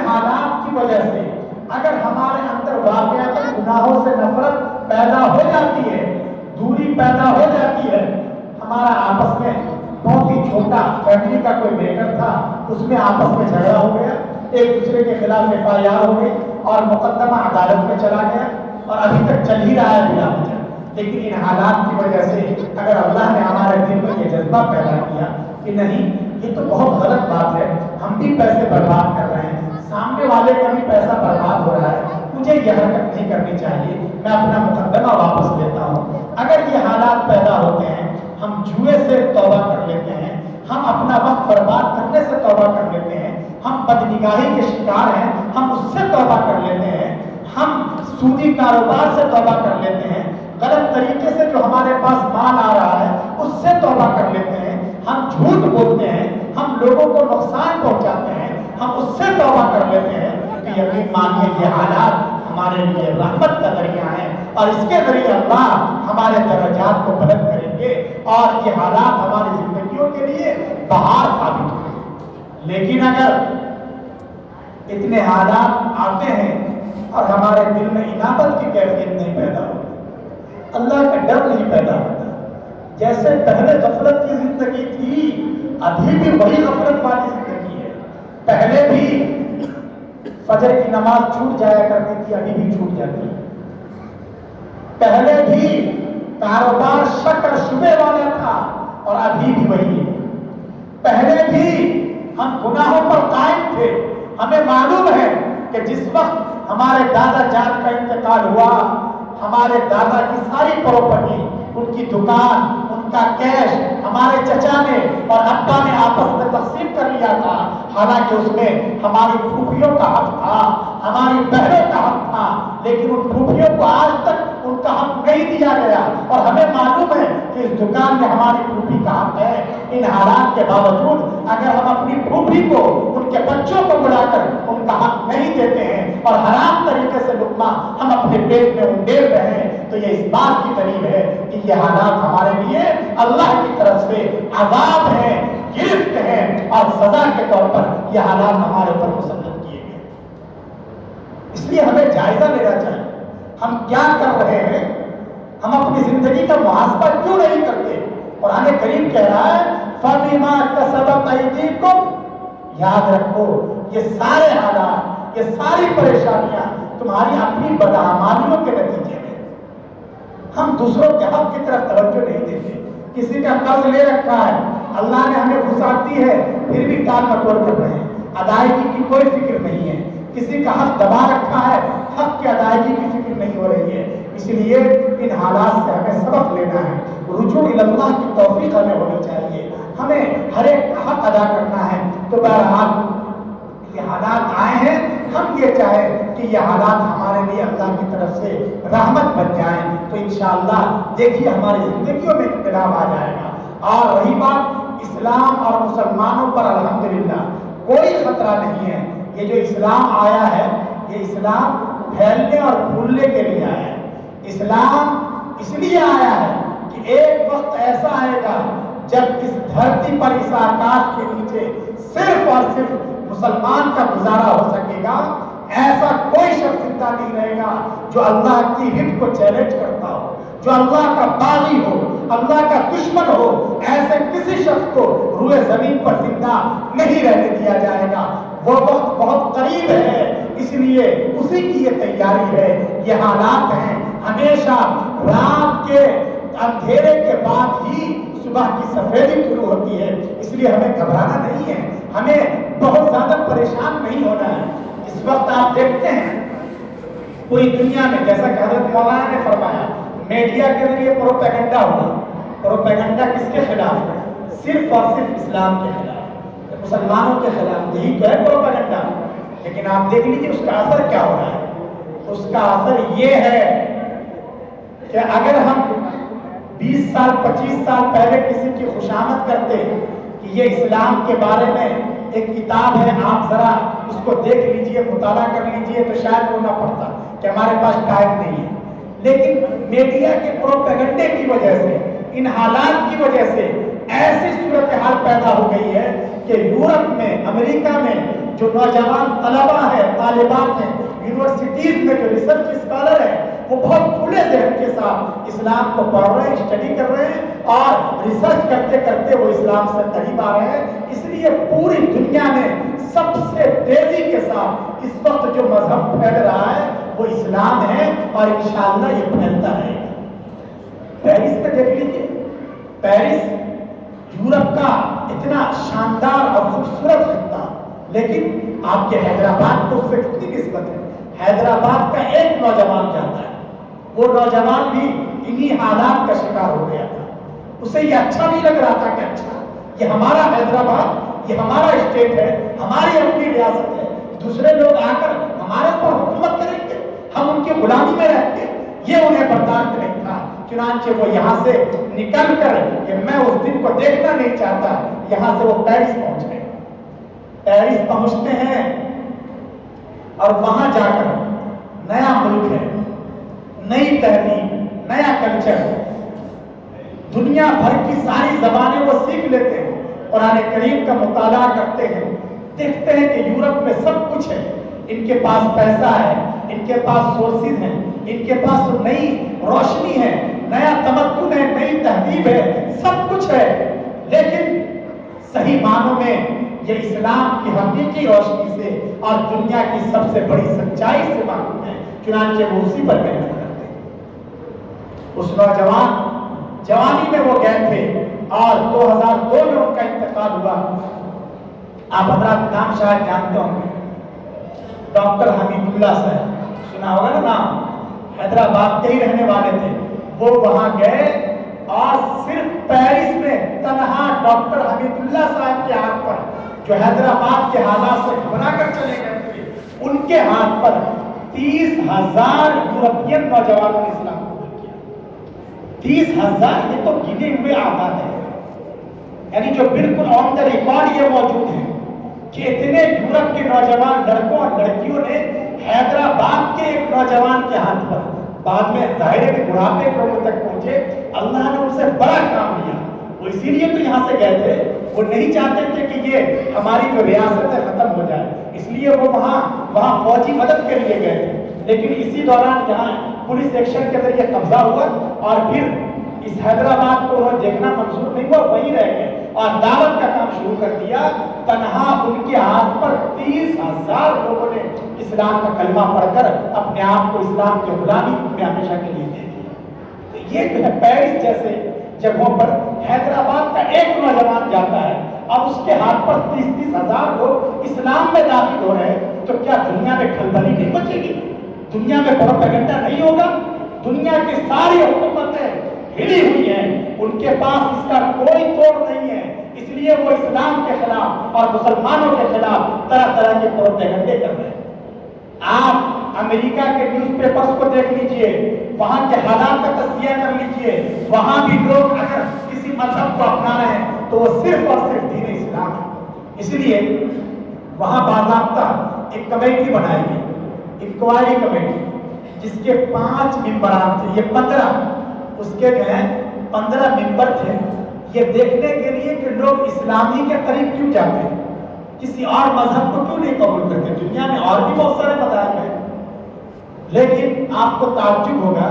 حالات کی وجہ سے اگر ہمارے اندر واقعات گناہوں سے نفرت پیدا ہو جاتی ہے، دوری پیدا ہو جاتی ہے، ہمارا آپس میں بہت ہی چھوٹا فیملی کا کوئی میٹر تھا، اس میں آپس میں جھگڑا ہو گیا، ایک دوسرے کے خلاف FIR ہو گئی اور مقدمہ عدالت میں چلا گیا اور ابھی تک چل ہی رہا ہے بلا وجہ۔ لیکن ان حالات کی وجہ سے اگر اللہ نے ہمارے دل میں یہ جذبہ پیدا کیا کہ نہیں یہ تو بہت غلط بات ہے، ہم بھی پیسے برباد کر رہے ہیں، سامنے والے کا بھی پیسہ برباد ہو رہا ہے، مجھے یہ حرکت نہیں کرنی چاہیے، میں اپنا مقدمہ واپس لیتا ہوں۔ اگر یہ حالات پیدا ہوتے ہیں، ہم جوئے سے توبہ کر لیتے ہیں، ہم اپنا وقت برباد کرنے سے توبہ کر لیتے ہیں، ہم بدنگاہی کے شکار ہیں، ہم اس سے توبہ کر لیتے ہیں، ہم سودی کاروبار سے توبہ کر لیتے ہیں، غلط طریقے سے جو ہمارے پاس مال آ رہا ہے اس سے توبہ کر لیتے ہیں، ہم جھوٹ بولتے ہیں، ہم لوگوں کو نقصان پہنچاتے ہیں، ہم اس سے توبہ کر لیتے ہیں، تو یقین مانیے یہ حالات ہمارے لیے رحمت کا ذریعہ ہے اور اس کے ذریعے اللہ ہمارے درجات کو بلند کریں گے اور یہ حالات ہماری زندگیوں کے لیے بہار ثابت ہوں گے۔ لیکن اگر اتنے حالات آتے ہیں اور ہمارے دل میں انابت کی کیفیت نہیں پیدا ہوتی، اللہ کا ڈر نہیں پیدا ہوتا، جیسے پہلے غفلت کی زندگی تھی ابھی بھی وہی غفلت والی زندگی ہے، پہلے بھی فجر کی نماز چھوٹ جایا کرتی تھی ابھی بھی چھوٹ جاتی ہے، پہلے بھی کاروبار شک اور شبے والا تھا اور ابھی بھی وہی ہے، پہلے بھی ہم گناہوں پر قائم تھے، ہمیں معلوم ہے کہ جس وقت ہمارے دادا جان کا انتقال ہوا ہمارے دادا کی ساری پراپرٹی، ان کی دکان، ان کا کیش ہمارے چچا نے اور ابا نے آپس میں تقسیم کر لیا تھا، حالانکہ اس میں ہماری پھوپھیوں کا حق تھا، ہماری بہنوں کا حق تھا، لیکن ان پھوپھیوں کو آج تک ان کا حق نہیں دیا گیا اور ہمیں معلوم ہے کہ اس دکان میں ہماری پھوپھی کا حق ہے۔ ان حالات کے باوجود اگر ہم اپنی پھوپھی کو، ان کے بچوں کو بلا کر ان کا حق نہیں دیتے ہیں اور حرام طریقے سے لقمہ ہم اپنے پیٹ میں انڈیل رہے ہیں تو یہ اس بات کی دلیل ہے کہ یہ حالات ہمارے لیے اللہ کی طرف سے عذاب ہے، گرفت ہے اور سزا کے طور پر یہ حالات ہمارے اوپر مسلط کیے گئے۔ اس لیے ہمیں جائزہ لینا چاہیے ہم کیا کر رہے ہیں، ہم اپنی زندگی کا محاسبہ کیوں نہیں کرتے۔ قرآن کریم کہہ رہا ہے فَبِمَا كَسَبَتْ أَيْدِيكُمْ، یاد رکھو یہ سارے حالات، یہ ساری پریشانیاں تمہاری اپنی بدعمالیوں کے نتیجے میں۔ ہم دوسروں کے حق کی طرف توجہ نہیں دیتے، کسی کا قرض لے رکھا ہے، اللہ نے ہمیں وسعت دی ہے پھر بھی ٹال مٹول کر رہے ہیں، ادائیگی کی کوئی فکر نہیں ہے، کسی کا حق دبا رکھا ہے، حق کی ادائیگی کی فکر نہیں ہو رہی ہے۔ اس لیے ان حالات سے ہمیں سبق لینا ہے، رجوع اللہ کی توفیق ہمیں ہونی چاہیے، ہمیں ہر ایک حق ادا کرنا ہے۔ تو بہرحال یہ حالات آئے ہیں، ہم یہ چاہیں کہ یہ حالات ہمارے لیے اللہ کی طرف سے رحمت بن جائیں تو انشاءاللہ دیکھیے ہماری زندگیوں میں انقلاب آ جائے گا۔ اور رہی بات اسلام اور مسلمانوں پر الحمدللہ کوئی خطرہ نہیں ہے، یہ جو اسلام آیا ہے یہ اسلام پھیلنے اور پھولنے کے لیے آیا ہے، اسلام اس لیے آیا ہے کہ ایک وقت ایسا آئے گا جب اس دھرتی پر اس آکاش کے نیچے صرف اور صرف مسلمان کا گزارا ہو سکے گا، ایسا کوئی شخص زندہ نہیں رہے گا جو اللہ کی حد کو چیلنج کرتا ہو، جو اللہ کا باغی ہو، اللہ کا دشمن ہو، ایسے کسی شخص کو روئے زمین پر زندہ نہیں رہنے دیا جائے گا۔ وہ وقت بہت قریب ہے، اس لیے اسی کی یہ تیاری ہے، یہ حالات ہیں، ہمیشہ رات کے اندھیرے کے بعد ہی صبح کی سفیدی شروع ہوتی ہے، اس لیے ہمیں گھبرانا نہیں ہے، ہمیں بہت زیادہ پریشان نہیں ہونا ہے۔ اس وقت آپ دیکھتے ہیں پوری دنیا میں جیسا کہ حضرت مولانا نے فرمایا میڈیا کے ذریعے پروپیگنڈا ہوا، پروپیگنڈا کس کے خلاف ہے؟ صرف اور صرف اسلام کے خلاف، مسلمانوں کے خلاف، یہی تو ہے پروپیگنڈا۔ لیکن آپ دیکھ لیجیے اس کا اثر کیا ہو رہا ہے، اس کا اثر یہ ہے کہ اگر ہم 20 سال 25 سال پہلے کسی کی خوشامد کرتے ہیں کہ یہ اسلام کے بارے میں ایک کتاب ہے آپ ذرا اس کو دیکھ لیجئے، مطالعہ کر لیجئے، تو شاید وہ نہ پڑتا کہ ہمارے پاس ٹائم نہیں ہے۔ لیکن میڈیا کے پروپیگنڈے کی وجہ سے، ان حالات کی وجہ سے ایسی صورتحال پیدا ہو گئی ہے کہ یورپ میں، امریکہ میں جو نوجوان طلبا ہے، طالبات ہیں، یونیورسٹیز میں جو ریسرچ اسکالر ہیں، وہ بہت کھلے ذہن کے ساتھ اسلام کو پڑھ رہے ہیں، اسٹڈی کر رہے ہیں اور ریسرچ کرتے کرتے وہ اسلام سے قریب آ رہے ہیں۔ اس لیے پوری دنیا میں سب سے تیزی کے ساتھ اس وقت جو مذہب پھیل رہا ہے وہ اسلام ہے، اور انشاءاللہ یہ پھیلتا رہے گا۔ پیرس میں دیکھ لیجیے، پیرس یورپ کا اتنا شاندار اور خوبصورت خطہ، لیکن آپ کے حیدرآباد کو اس سے کتنی نسبت ہے؟ حیدرآباد کا ایک نوجوان جاتا ہے، وہ نوجوان بھی انہی حالات کا شکار ہو گیا تھا۔ اسے یہ اچھا نہیں لگ رہا تھا کہ اچھا یہ ہمارا حیدرآباد، یہ ہمارا اسٹیٹ ہے، ہماری اپنی ریاست ہے، دوسرے لوگ آ کر ہمارے پر حکومت کریں گے، ہم ان کی غلامی میں رہیں گے، یہ انہیں برداشت نہیں تھا۔ چنانچہ وہ یہاں سے نکل کر کہ میں اس دن کو دیکھنا نہیں چاہتا، یہاں سے وہ پیرس پہنچ گئے۔ پیرس پہنچتے ہیں اور وہاں جا کر نیا ملک ہے، نئی تہذیب، نیا کلچر، دنیا بھر کی ساری زبانیں وہ سیکھ لیتے ہیں، قرآن کریم کا مطالعہ کرتے ہیں، دیکھتے ہیں کہ یورپ میں سب کچھ ہے، ان کے پاس پیسہ ہے، ان کے پاس سورسز ہیں، ان کے پاس نئی روشنی ہے، نیا تمدن ہے، نئی تہذیب ہے، سب کچھ ہے، لیکن صحیح معنوں میں یہ اسلام کی حقیقی روشنی سے اور دنیا کی سب سے بڑی سچائی سے معلوم ہے۔ چنانچہ وہ اسی پر محنت کرتے ہیں۔ اس نوجوان جوانی میں وہ گئے تھے اور 2002 میں ان کا انتقال ہوا۔ آپ حضرات نام شاید جانتے ہوں گے، ڈاکٹر حمید اللہ صاحب، سنا ہوگا نا نام، حیدرآباد کے ہی رہنے والے تھے۔ وہ وہاں گئے اور صرف پیرس میں تنہا ڈاکٹر حمید اللہ صاحب کے ہاتھ پر، جو حیدرآباد کے حالات سے گھبرا کر چلے گئے تھے، ان کے ہاتھ پر 30,000 یورپین نوجوانوں نے اسلام قبول کیا۔ 30,000 یہ تو گنے ہوئے اعداد ہیں، یعنی جو بالکل آن دا ریکارڈ یہ موجود ہے کہ اتنے یورپ کے نوجوان لڑکوں اور لڑکیوں نے حیدرآباد کے ایک نوجوان کے ہاتھ پر، بعد میں ظاہر ہے کہ بڑھاپے کے عمر تک پہنچے، اللہ نے ان سے بڑا کام لیا۔ وہ اسی لیے تو یہاں سے گئے تھے، وہ نہیں چاہتے تھے کہ یہ ہماری جو ریاست ہے ختم ہو جائے، اس لیے وہ وہاں فوجی مدد کے لیے گئے تھے، لیکن اسی دوران یہاں پولیس ایکشن کے ذریعے قبضہ ہوا اور پھر اس حیدرآباد کو انہیں دیکھنا منظور نہیں ہوا، وہیں رہ گئے اور دعوت کا کام شروع کر دیا۔ تنہا ان کے ہاتھ پر 30,000 لوگوں نے اسلام کا کلمہ پڑھ کر اپنے آپ کو اسلام کے غلامی میں ہمیشہ کے لیے دے دیا۔ یہ جو ہے پیرس جیسے جگہوں پر حیدرآباد کا ایک نوجوان جاتا ہے اور اس کے ہاتھ پر 30,000 لوگ اسلام میں داخل ہو رہے ہیں، تو کیا دنیا میں کھلبلی نہیں مچے گی؟ دنیا میں پروپیگنڈا نہیں ہوگا؟ دنیا کی ساری حکومتیں ہلی ہوئی ہیں، ان کے پاس اس کا کوئی توڑ نہیں ہے، اس لیے وہ اسلام کے خلاف اور مسلمانوں کے خلاف طرح طرح کے پروپیگنڈے کر رہے ہیں۔ آپ امریکہ کے نیوز پیپرز کو دیکھ لیجئے، وہاں کے حالات کا تجزیہ کر لیجئے، وہاں بھی لوگ اگر کسی مذہب کو اپنا رہے ہیں تو وہ صرف اور صرف دین اسلام ہے۔ اس لیے وہاں باضابطہ ایک کمیٹی بنائی گئی، انکوائری کمیٹی، جس کے 5 ممبران تھے، یہ 15 اس کے جو ہیں 15 ممبر تھے، یہ دیکھنے کے لیے کہ لوگ اسلامی کے قریب کیوں جاتے ہیں، کسی اور مذہب کو کیوں نہیں قبول کرتے۔ دنیا میں اور بھی بہت سارے مذاہب ہیں، لیکن آپ کو تعجب ہوگا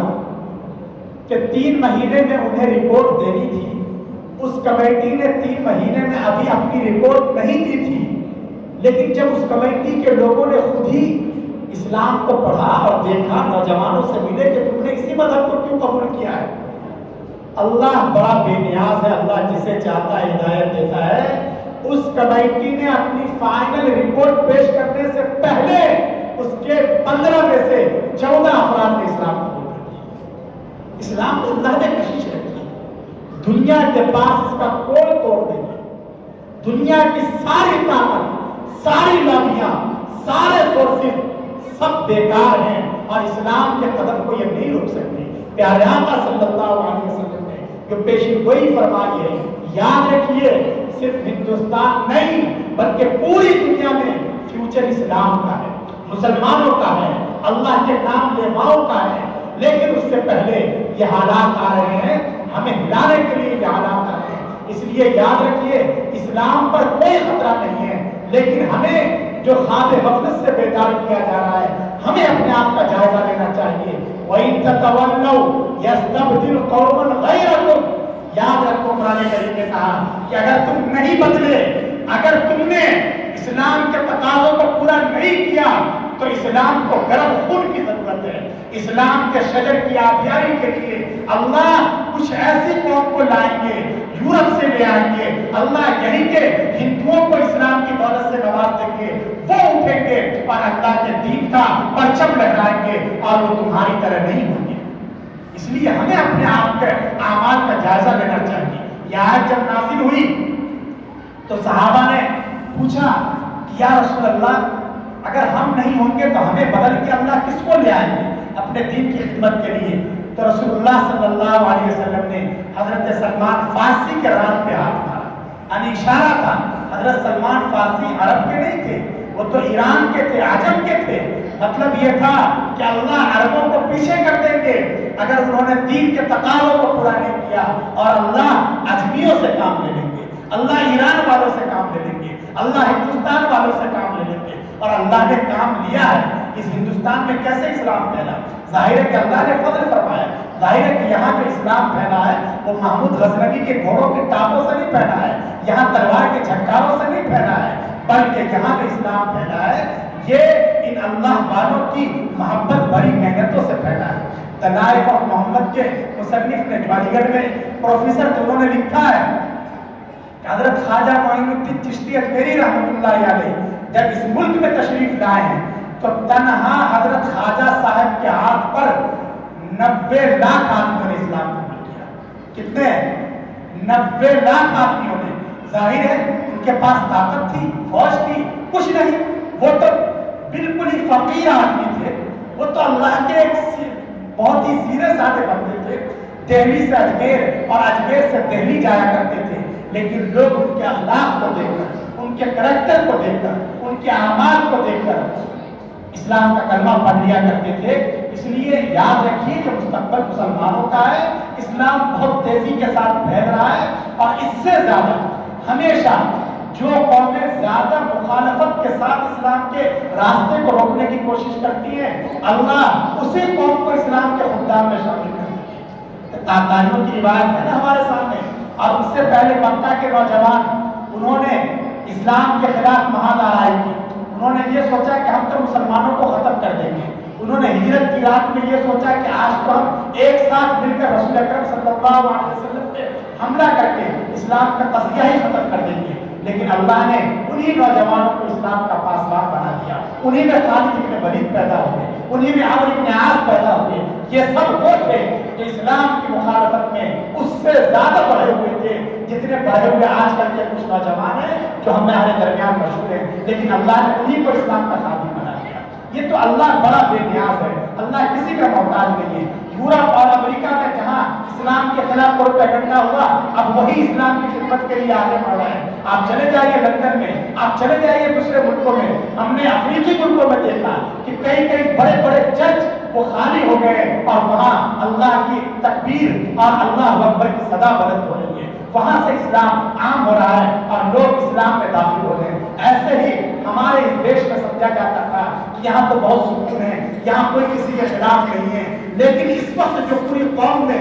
کہ 3 مہینے میں انہیں رپورٹ دینی تھی، اس کمیٹی نے 3 مہینے میں ابھی اپنی رپورٹ نہیں دی تھی، لیکن جب اس کمیٹی کے لوگوں نے خود ہی اسلام کو پڑھا اور دیکھا، نوجوانوں سے ملے کہ تم نے اسی مذہب کو کیوں قبول کیا ہے۔ اللہ بڑا بے نیاز ہے، اللہ جسے چاہتا ہے ہدایت دیتا ہے۔ اس کمیٹی نے اپنی فائنل رپورٹ پیش کرنے سے پہلے اس کے 15 میں سے 14 افراد نے اسلام قبول کر لیا۔ اسلام میں اللہ نے کشش رکھی ہے، دنیا کے پاس اس کا کوئی توڑ نہیں ہے۔ دنیا کی ساری طاقت، ساری لابیاں، سارے فورسز سب بیکار ہیں اور اسلام کے قدم کو یہ نہیں روک سکتی۔ پیارے آقا صلی اللہ علیہ وسلم نے جو پیشین گوئی فرمائی ہے، یاد رکھیے صرف ہندوستان نہیں بلکہ پوری دنیا میں فیوچر اسلام کا ہے، مسلمانوں کا ہے، اللہ کے نام لیواؤں کا ہے، لیکن اس سے پہلے یہ حالات آ رہے ہیں، ہمیں ہلانے کے لیے یہ حالات آ رہے ہیں۔ اس لیے یاد رکھیے اسلام پر کوئی خطرہ نہیں ہے، لیکن ہمیں جو خواب غفلت سے بیدار کیا جا رہا ہے، ہمیں اپنے آپ کا جائزہ لینا چاہیے۔ وَإِن تَتَوَلَّوْا يَسْتَبْدِلْ قَوْمًا غَيْرَكُمْ۔ یاد رکھو قرآن کریم نے کہا کہ اگر تم نہیں بدلے، اگر تم نے اسلام کے تقاضوں کو پورا نہیں کیا تو اسلام کو گرم خون کی ضرورت ہے۔ اسلام کے شجر کی آبیاری کے لیے اللہ کچھ ایسی قوم کو لائیں گے، یورپ سے لے آئیں گے، اللہ یہی کہ ہندوؤں کو اسلام کی دولت سے نواز دیں گے، وہ اٹھیں گے اور اللہ کے دین کا پرچم لہرائیں گے اور وہ تمہاری طرح نہیں ہوں گے۔ اس لیے ہمیں اپنے آپ کے اعمال کا جائزہ لینا چاہیے۔ یہ آیت جب نازل ہوئی تو صحابہ نے پوچھا کہ یا رسول اللہ، اگر ہم نہیں ہوں گے تو ہمیں بدل کے اللہ کس کو لے آئیں گے اپنے دین کی خدمت کے لیے؟ تو رسول اللہ صلی اللہ علیہ وسلم نے حضرت سلمان فارسی کے رات پہ ہاتھ مارا، یعنی اشارہ تھا۔ حضرت سلمان فارسی عرب کے نہیں تھے، وہ تو ایران کے تھے، عجم کے تھے۔ مطلب یہ تھا کہ اللہ عربوں کو پیچھے کر دیں گے اگر انہوں نے دین کے تقاضوں کو پورا نہیں کیا، اور اللہ عجمیوں سے کام لے لیں گے، اللہ ایران والوں سے کام لے لیں گے، اللہ ہندوستان والوں سے کام لے لیں گے۔ اور اللہ نے کام لیا ہے۔ اس ہندوستان میں کیسے اسلام پھیلا؟ ظاہر ہے کہ اللہ نے فضل فرمایا، ظاہر ہے کہ یہاں جو اسلام پھیلا ہے وہ محمود غزنوی کے گھوڑوں کے ٹانگوں سے نہیں پھیلا ہے، یہاں تلوار کے جھٹکاروں سے نہیں پھیلا ہے، بلکہ یہاں جو اسلام پھیلا ہے یہ ان اللہ والوں کی محبت بھری محنتوں سے پھیلا ہے۔ دی لائف آف محمد کے مصنف نے علی گڑھ میں پروفیسر تو انہوں نے لکھا ہے کہ حضرت خواجہ معین الدین چشتی اجمیری رحمۃ اللہ علیہ جب اس ملک میں تشریف لائے ہیں تو تنہا حضرت خواجہ صاحب کے ہاتھ پر 90 لاکھ آدمیوں نے اسلام قبول کیا۔ کتنے؟ 90 لاکھ آدمیوں نے۔ ظاہر ہے ان کے پاس طاقت تھی، فوج تھی، کچھ نہیں، وہ تو بالکل ہی فقیر آدمی تھے، وہ تو اللہ کے ایک بہت ہی سیدھے سادے بندے تھے، دہلی سے اجمیر اور اجمیر سے دہلی جایا کرتے تھے، لیکن لوگ ان کے اخلاق کو دیکھ کر، ان کے کریکٹر کو دیکھ کر، ان کے اعمال کو دیکھ کر اسلام کا کلمہ پڑھ لیا کرتے تھے۔ اس لیے یاد رکھیے کہ مستقبل مسلمانوں کا ہے، اسلام بہت تیزی کے ساتھ پھیل رہا ہے، اور اس سے زیادہ ہمیشہ جو قومیں زیادہ مخالفت کے ساتھ اسلام کے راستے کو روکنے کی کوشش کرتی ہیں، اللہ اسی قوم کو اسلام کے خدام میں شامل کرتے ہیں۔ تاتاریوں کی روایت ہے نا ہمارے سامنے، اور اس سے پہلے مکہ کے نوجوان انہوں نے اسلام کے خلاف مہا لڑائی کی، انہوں نے یہ سوچا کہ ہم تو مسلمانوں کو ختم کر دیں گے، انہوں نے ہجرت کی رات میں یہ سوچا کہ آج تو ہم ایک ساتھ مل کر رسول اکرم صلی اللہ علیہ وسلم پہ حملہ کر کے اسلام کا تذکیہ ہی ختم کر دیں گے، لیکن اللہ نے انہی نوجوانوں کو اسلام کا پاسبان بنا دیا، انہی میں خالد ابن ولید پیدا ہوئے، انہی میں عمرو ابن عاص پیدا ہوئے۔ یہ سب وہ تھے کہ اسلام کی مخالفت میں اس سے زیادہ بڑھے ہوئے تھے جتنے بڑھے ہوئے آج کل کے کچھ نوجوان ہیں جو ہمارے درمیان مشہور ہیں، لیکن اللہ نے انہی کو اسلام کا خادم بنا دیا۔ یہ تو اللہ بڑا بے نیاز ہے، اللہ کسی کا محتاج نہیں ہے۔ یورپ اور امریکہ میں جہاں اسلام کے خلاف پروپیگنڈا ہوا، اب وہی اسلام کی خدمت کے لیے آگے بڑھ رہے ہیں۔ آپ چلے جائیے لندن میں، آپ چلے جائیے دوسرے ملکوں میں، ہم نے افریقی ملکوں میں دیکھا کہ کئی کئی بڑے بڑے چرچ وہ خالی ہو گئے اور وہاں اللہ کی تکبیر اور اللہ اکبر کی صدا بلند ہو رہی ہے، وہاں سے اسلام عام ہو رہا ہے اور لوگ اسلام میں داخل ہو رہے ہیں۔ ایسے ہی ہمارے اس دیش میں سمجھا جاتا تھا کہ یہاں تو بہت سکون ہے، یہاں کوئی کسی کے خلاف نہیں ہے، لیکن اس وقت جو پوری قوم میں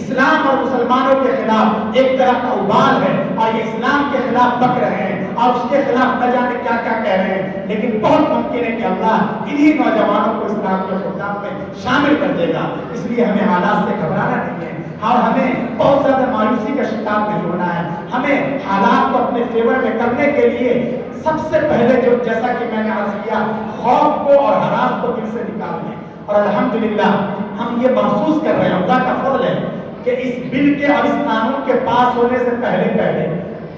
اسلام اور مسلمانوں کے خلاف ایک طرح کا ابال ہے اور یہ اسلام کے خلاف بک رہے ہیں اور اس کے خلاف نہ جانے کیا کیا کہہ رہے ہیں، لیکن بہت ممکن ہے کہ اللہ انہی نوجوانوں کو اسلام کے خدمت میں شامل کر دے گا۔ اس لیے ہمیں حالات سے گھبرانا نہیں ہے اور ہمیں بہت زیادہ مایوسی کا شکار نہیں ہونا ہے۔ ہمیں حالات کو اپنے فیور میں کرنے کے لیے سب سے پہلے جو جیسا کہ میں نے عرض کیا، خوف کو اور ہراس کو دل سے نکال دیں، اور الحمدللہ ہم یہ محسوس کر رہے ہیں، اللہ کا فضل ہے کہ اس بل کے اور اس قانون کے پاس ہونے سے پہلے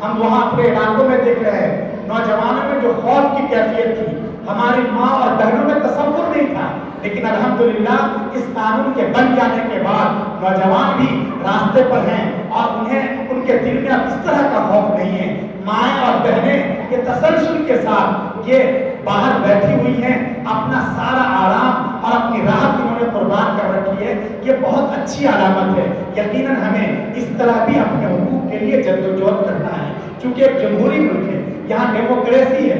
ہم وہاں اپنے علاقوں میں دیکھ رہے ہیں نوجوانوں میں جو خوف کی کیفیت تھی، ہماری ماں اور بہنوں میں تصور نہیں تھا، لیکن الحمدللہ اس قانون کے بن جانے کے بعد نوجوان بھی راستے پر ہیں اور انہیں ان کے دل میں اب اس طرح کا خوف نہیں ہے۔ مائیں اور بہنیں یہ تسلسل کے ساتھ یہ باہر بیٹھی ہوئی ہیں، اپنا سارا آرام اور اپنی راحت انہوں نے قربان کر رکھی ہے، یہ بہت اچھی علامت ہے۔ یقیناً ہمیں اس طرح بھی اپنے حقوق کے لیے جدوجہد کرنا ہے، چونکہ ایک جمہوری ملک ہے، یہاں ڈیموکریسی ہے،